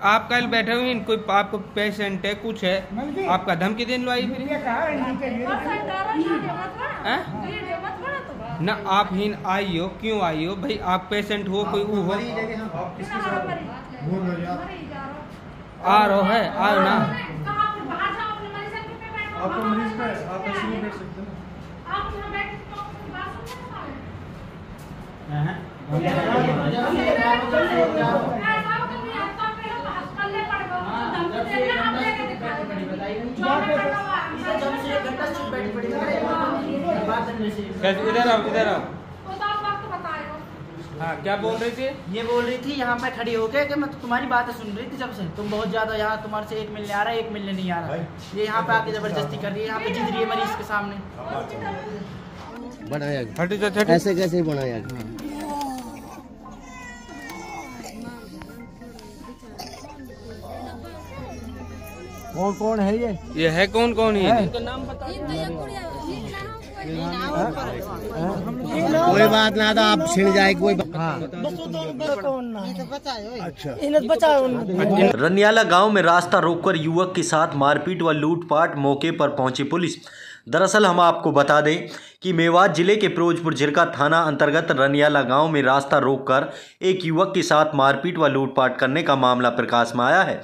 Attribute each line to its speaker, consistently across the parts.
Speaker 1: आप कल बैठे हुए कोई आपको पेशेंट है कुछ है आपका धमकी देने लो आई फिर ना आप ही आई हो क्यों आई हो भाई आप पेशेंट हो कोई वो हो आ रहो है आओ ना
Speaker 2: आपको मरीज का आप ऐसे नहीं बैठ सकते ना
Speaker 1: इधर आओ इधर आओ हाँ क्या बोल रही थी
Speaker 3: ये बोल रही थी यहाँ पे खड़ी होके कि मैं तो तुम्हारी बातें सुन रही थी जब से तुम बहुत ज्यादा यहाँ तुम्हारे से एक मिलने आ रहा है एक मिलने नहीं आ रहा ये यहाँ पे आके जबरदस्ती कर रही है यहाँ पे जिद रही है मरीज के सामने
Speaker 4: बनाया ऐसे कैसे बनाया कौन कौन है ये
Speaker 1: है कौन कौन है
Speaker 3: नाम बता
Speaker 4: कोई बात ना तो आप छिड़ जाए कोई
Speaker 5: अच्छा
Speaker 6: रनियाला गांव में रास्ता रोककर युवक के साथ मारपीट व लूटपाट मौके पर पहुंची पुलिस। दरअसल हम आपको बता दें कि मेवात जिले के फिरोजपुर झिरका थाना अंतर्गत रनियाला गांव में रास्ता रोककर एक युवक के साथ मारपीट व लूटपाट करने का मामला प्रकाश में आया है।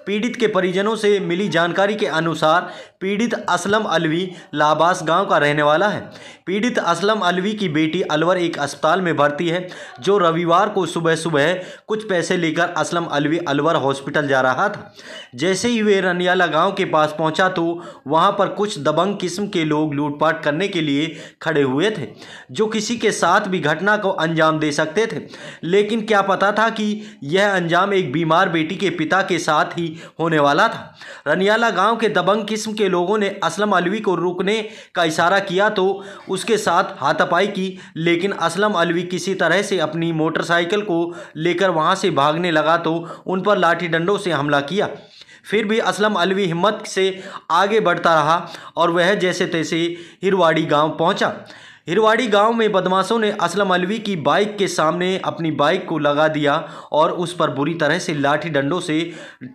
Speaker 6: पीड़ित के परिजनों से मिली जानकारी के अनुसार पीड़ित असलम अलवी लाबास गांव का रहने वाला है। पीड़ित असलम अलवी की बेटी अलवर एक अस्पताल में भर्ती है। जो रविवार को सुबह सुबह कुछ पैसे लेकर असलम अलवी अलवर हॉस्पिटल जा रहा था। जैसे ही वे रनियाला गांव के पास पहुंचा तो वहां पर कुछ दबंग किस्म के लोग लूटपाट करने के लिए खड़े हुए थे, जो किसी के साथ भी घटना को अंजाम दे सकते थे। लेकिन क्या पता था कि यह अंजाम एक बीमार बेटी के पिता के साथ ही होने वाला था। रनियाला गांव के दबंग किस्म के लोगों ने असलम अलवी को रुकने का इशारा किया तो उसके साथ हाथापाई की, लेकिन असलम अलवी किसी तरह से अपनी मोटरसाइकिल को लेकर वहां से भागने लगा तो उन पर लाठी डंडों से हमला किया। फिर भी असलम अलवी हिम्मत से आगे बढ़ता रहा और वह जैसे तैसे हिरवाड़ी गांव पहुंचा। हिरवाड़ी गांव में बदमाशों ने असलम अलवी की बाइक के सामने अपनी बाइक को लगा दिया और उस पर बुरी तरह से लाठी डंडों से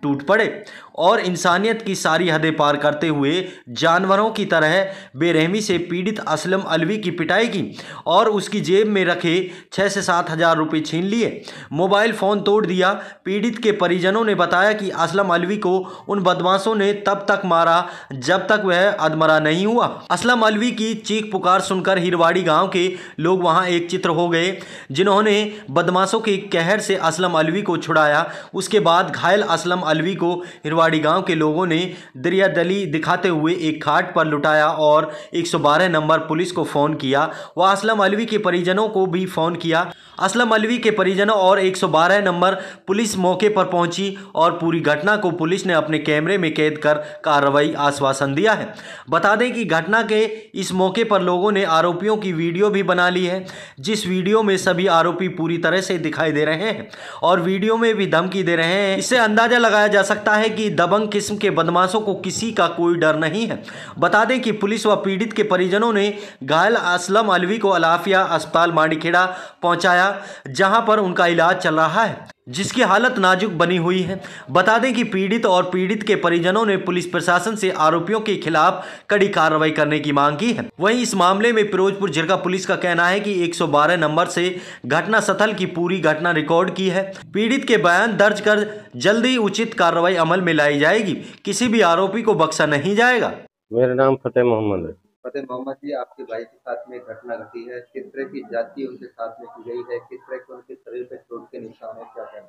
Speaker 6: टूट पड़े और इंसानियत की सारी हदें पार करते हुए जानवरों की तरह बेरहमी से पीड़ित असलम अलवी की पिटाई की और उसकी जेब में रखे 6 से 7 हज़ार रुपये छीन लिए, मोबाइल फ़ोन तोड़ दिया। पीड़ित के परिजनों ने बताया कि असलम अलवी को उन बदमाशों ने तब तक मारा जब तक वह अधमरा नहीं हुआ। असलम अलवी की चीख पुकार सुनकर हिरवाड़ी गांव के लोग वहां एकत्रित हो गए, जिन्होंने बदमाशों के कहर से असलम अलवी को छुड़ाया। उसके बाद घायल असलम अलवी को हिरवाड़ी गांव के लोगों ने दरियादली दिखाते हुए एक खाट पर लुटाया और 112 नंबर पुलिस को फ़ोन किया। वह असलम अलवी के परिजनों को भी फ़ोन किया। असलम अलवी के परिजनों और 112 नंबर पुलिस मौके पर पहुंची और पूरी घटना को पुलिस ने अपने कैमरे में कैद कर कार्रवाई आश्वासन दिया है। बता दें कि घटना के इस मौके पर लोगों ने आरोपियों की वीडियो भी बना ली है, जिस वीडियो में सभी आरोपी पूरी तरह से दिखाई दे रहे हैं और वीडियो में भी धमकी दे रहे हैं। इससे अंदाजा लगाया जा सकता है कि दबंग किस्म के बदमाशों को किसी का कोई डर नहीं है। बता दें कि पुलिस व पीड़ित के परिजनों ने घायल असलम अलवी को अलाफिया अस्पताल मांडीखेड़ा पहुंचाया, जहां पर उनका इलाज चल रहा है, जिसकी हालत नाजुक बनी हुई है। बता दें कि पीड़ित और पीड़ित के परिजनों ने पुलिस प्रशासन से आरोपियों के खिलाफ कड़ी कार्रवाई करने की मांग की है। वहीं इस मामले में फिरोजपुर झिरका पुलिस का कहना है कि 112 नंबर से घटना स्थल की पूरी घटना रिकॉर्ड की है। पीड़ित के बयान दर्ज कर जल्दी उचित कार्रवाई अमल में लाई जाएगी। किसी भी आरोपी को बख्शा नहीं जाएगा।
Speaker 4: मेरा नाम फतेह मोहम्मद है।
Speaker 7: फतेह मोहम्मद जी, आपके भाई के साथ में घटना घटी है, किस तरह की जाति उनके साथ में की गई है, किस तरह के उनके शरीर पे चोट के निशान है, क्या कहना?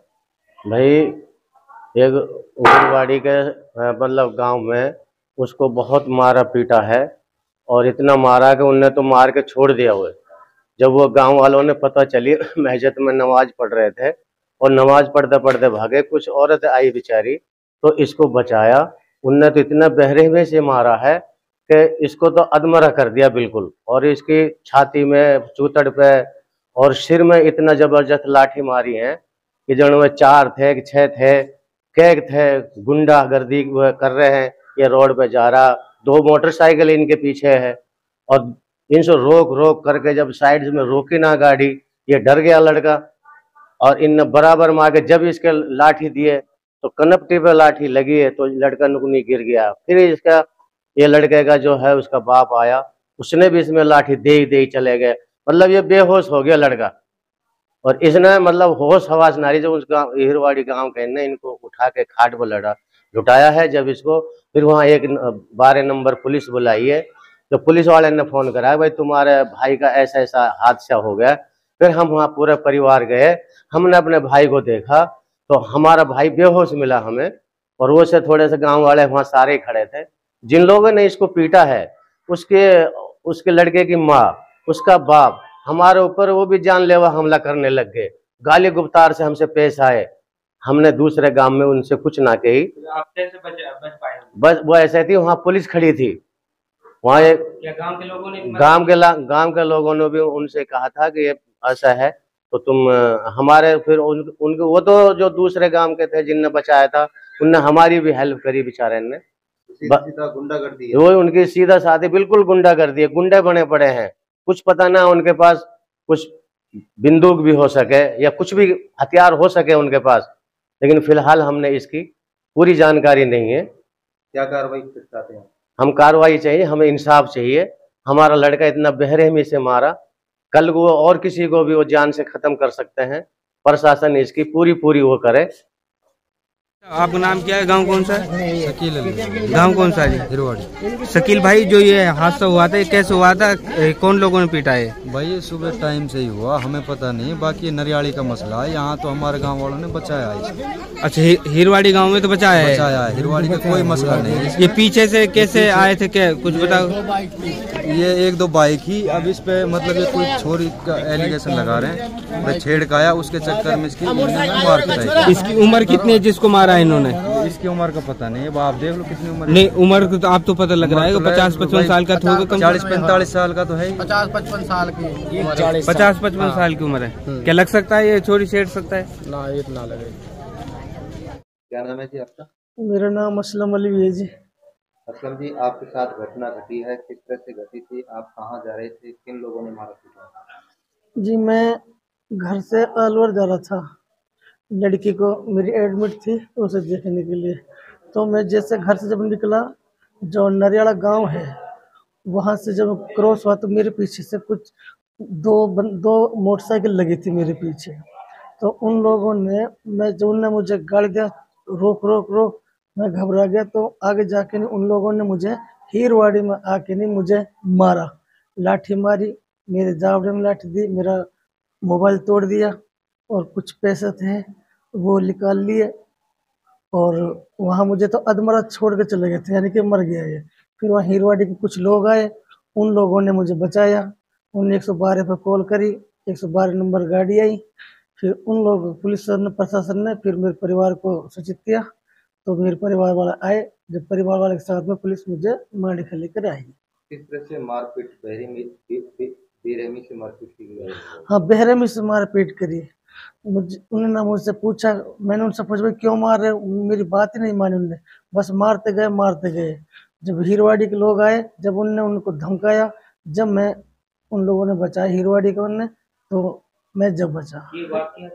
Speaker 4: भाई एक उगरवाड़ी के मतलब गांव में उसको बहुत मारा पीटा है और इतना मारा कि उनने तो मार के छोड़ दिया हुआ। जब वो गांव वालों ने पता चली, महजिद में नमाज पढ़ रहे थे और नमाज पढ़ते पढ़ते भागे, कुछ औरत आई बेचारी तो इसको बचाया। उनने तो इतना बहरे में से मारा है कि इसको तो अधमरा कर दिया बिल्कुल, और इसकी छाती में, चूतड़ पे और सिर में इतना जबरदस्त लाठी मारी है कि जन में 4 थे 6 थे, कैग थे, गुंडागर्दी कर रहे हैं। ये रोड पे जा रहा, 2 मोटरसाइकिल इनके पीछे है और इनसे रोक रोक करके जब साइड में रोकी ना गाड़ी, ये डर गया लड़का और इन बराबर मार के जब इसके लाठी दिए तो कनपटी पे लाठी लगी है तो लड़का नुकनी गिर गया। फिर इसका ये लड़के का जो है उसका बाप आया, उसने भी इसमें लाठी दे ही चले गए। मतलब ये बेहोश हो गया लड़का। और इसने मतलब होश हवास नारी जो उसका हिरवाड़ी गांव के ने इनको उठा के खाट पर लुटाया है। जब इसको फिर वहाँ 12 नंबर पुलिस बुलाई है, तो पुलिस वाले ने फोन करा भाई तुम्हारे भाई का ऐसा ऐसा हादसा हो गया। फिर हम वहाँ पूरे परिवार गए, हमने अपने भाई को देखा तो हमारा भाई बेहोश मिला हमें। और वो से थोड़े से गांव वाले वहाँ सारे खड़े थे। जिन लोगों ने इसको पीटा है उसके लड़के की माँ, उसका बाप हमारे ऊपर वो भी जानलेवा हमला करने लग गए। गाली गुप्तार से हमसे पेश आए। हमने दूसरे गांव में उनसे कुछ ना कही।
Speaker 1: आप कैसे बच पाए?
Speaker 4: बस वो ऐसे थी, वहाँ पुलिस खड़ी थी। वहाँ
Speaker 1: गांव के लोगों ने
Speaker 4: गांव के लोगों ने भी उनसे कहा था कि ये ऐसा है तो तुम हमारे फिर उनके वो तो जो दूसरे गांव के थे जिनने बचाया था उनने हमारी भी हेल्प करी बेचारे ने।
Speaker 7: सीधा गुंडागर्दी है।
Speaker 4: वो उनकी सीधा साधी बिल्कुल गुंडागर्दी है। गुंडे बने पड़े हैं। कुछ पता ना उनके पास कुछ बंदूक भी हो सके या कुछ भी हथियार हो सके उनके पास, लेकिन फिलहाल हमने इसकी पूरी जानकारी नहीं है।
Speaker 7: क्या कार्रवाई चाहते हैं?
Speaker 4: हम कार्रवाई चाहिए, हमें इंसाफ चाहिए। हमारा लड़का इतना बेरहमी से मारा, कल वो और किसी को भी वो जान से खत्म कर सकते हैं। प्रशासन इसकी पूरी वो करे।
Speaker 1: आपका नाम क्या है? गांव कौन सा है?
Speaker 2: शकील अली।
Speaker 1: गांव कौन सा है?
Speaker 2: हिरवाड़ी।
Speaker 1: शकील भाई, जो ये हादसा हुआ था ये कैसे हुआ था? कौन लोगों ने पीटा है?
Speaker 2: भाई ये सुबह टाइम से ही हुआ, हमें पता नहीं। बाकी नरियाली का मसला है, यहाँ तो हमारे गांव वालों ने बचाया है।
Speaker 1: अच्छा, हिरवाड़ी गांव में तो बचाया है?
Speaker 2: हिरवाड़ी का कोई मसला नहीं है।
Speaker 1: ये पीछे से कैसे आए थे, क्या कुछ बताओ?
Speaker 2: ये 1-2 बाइक ही, अब इस पे मतलब ये कोई छोरी का एलिगेशन लगा रहे हैं, छेड़काया, उसके चक्कर में इसकी मार पिटाई।
Speaker 1: इसकी उम्र कितनी है जिसको मारा है इन्होंने?
Speaker 2: इसकी उम्र का पता नहीं है, आप देख लो कितनी उम्र।
Speaker 1: नहीं, उम्र तो आप तो पता लग रहा है 50-55 साल का होगा।
Speaker 2: 40-45 साल का तो है।
Speaker 3: 50-55 साल की
Speaker 1: 50-55 साल की उम्र है। क्या लग सकता है ये छोरी छेड़ सकता है?
Speaker 3: ना, इतना लगे।
Speaker 7: क्या नाम है जी आपका?
Speaker 5: मेरा नाम असलम अली है जी।
Speaker 7: असलम जी, आपके साथ घटना घटी है, किस तरह से घटी थी? आप कहाँ जा रहे थे? किन लोगों ने मारा पीटा?
Speaker 5: जी मैं घर से अलवर जा रहा था, लड़की को मेरी एडमिट थी उसे देखने के लिए। तो मैं जैसे घर से जब निकला, जो नरियाला गांव है वहां से जब क्रॉस हुआ तो मेरे पीछे से कुछ दो मोटरसाइकिल लगी थी मेरे पीछे। तो उन लोगों ने उनने मुझे गाड़ी दिया, रोक रोक रोक। मैं घबरा गया। तो आगे जाके नहीं उन लोगों ने मुझे हीरवाड़ी में आके नहीं मुझे मारा, लाठी मारी, मेरे जावड़े में लाठी दी, मेरा मोबाइल तोड़ दिया और कुछ पैसे थे वो निकाल लिए। और वहाँ मुझे तो अधमरा छोड़ के चले गए थे, यानी कि मर गया ये। फिर वहाँ हीरवाड़ी के कुछ लोग आए, उन लोगों ने मुझे बचाया। उन्होंने 112 पर कॉल करी, 112 नंबर गाड़ी आई। फिर उन लोग पुलिस ने, प्रशासन ने फिर मेरे परिवार को सूचित किया। तो मेरे परिवार वाले आए। जब परिवार वाले के साथ में पुलिस मुझे मांडीखल लेकर आई।
Speaker 7: किस तरह से मारपीट, बेरहमी से मारपीट की गई?
Speaker 5: हाँ, बेरहमी से मारपीट करी। उन्होंने मुझसे पूछा, मैंने उनसे पूछा भाई क्यों मार रहे हो? मेरी बात ही नहीं मानी उन्होंने, बस मारते गए। जब हीरवाड़ी के लोग आए, जब उनने उनको धमकाया, जब मैं उन लोगों ने बचाया हीरवाड़ी को उनने, तो मैं जब बचा।
Speaker 7: ये वाकया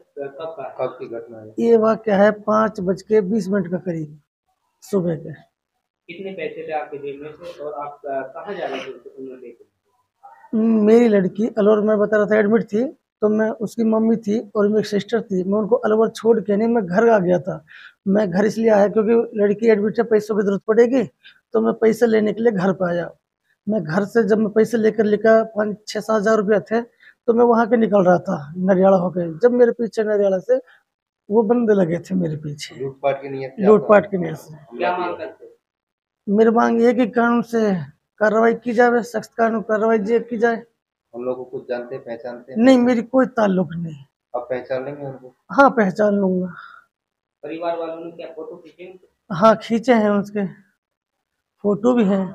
Speaker 7: कब की घटना है?
Speaker 5: ये वाकया है 5:20 का करीब सुबह के।
Speaker 1: कितने पैसे थे आपके जेब में से और आप कहाँ जा रहे थे?
Speaker 5: मेरी लड़की अलवर में बता रहा था एडमिट थी, तो मैं उसकी मम्मी थी और मेरी सिस्टर थी। मैं उनको अलवर छोड़ के नहीं मैं घर आ गया था। मैं घर इसलिए आया क्योंकि लड़की एडमिट है, पैसों की जरूरत पड़ेगी, तो मैं पैसे लेने के लिए घर पे आया। मैं घर से जब मैं पैसे लेकर 5-6-7 हज़ार रुपया थे, तो मैं वहाँ के निकल रहा था नरियाला होकर। जब मेरे पीछे नरियाला से वो बंदे लगे थे मेरे पीछे,
Speaker 7: लूटपाट की नीयत से।
Speaker 1: क्या मांग करते?
Speaker 5: मेरी मांग ये कि कानून से कार्रवाई की जाए, सख्त कानून कार्रवाई की जाए।
Speaker 7: हम लोग को कुछ जानते पहचानते हैं?
Speaker 5: नहीं, मेरी कोई ताल्लुक नहीं।
Speaker 7: आप पहचान लेंगे उनको?
Speaker 5: हाँ, पहचान लूंगा।
Speaker 1: परिवार वालों ने क्या फोटो खींचे?
Speaker 5: हाँ, खींचे हैं, उसके फोटो भी हैं।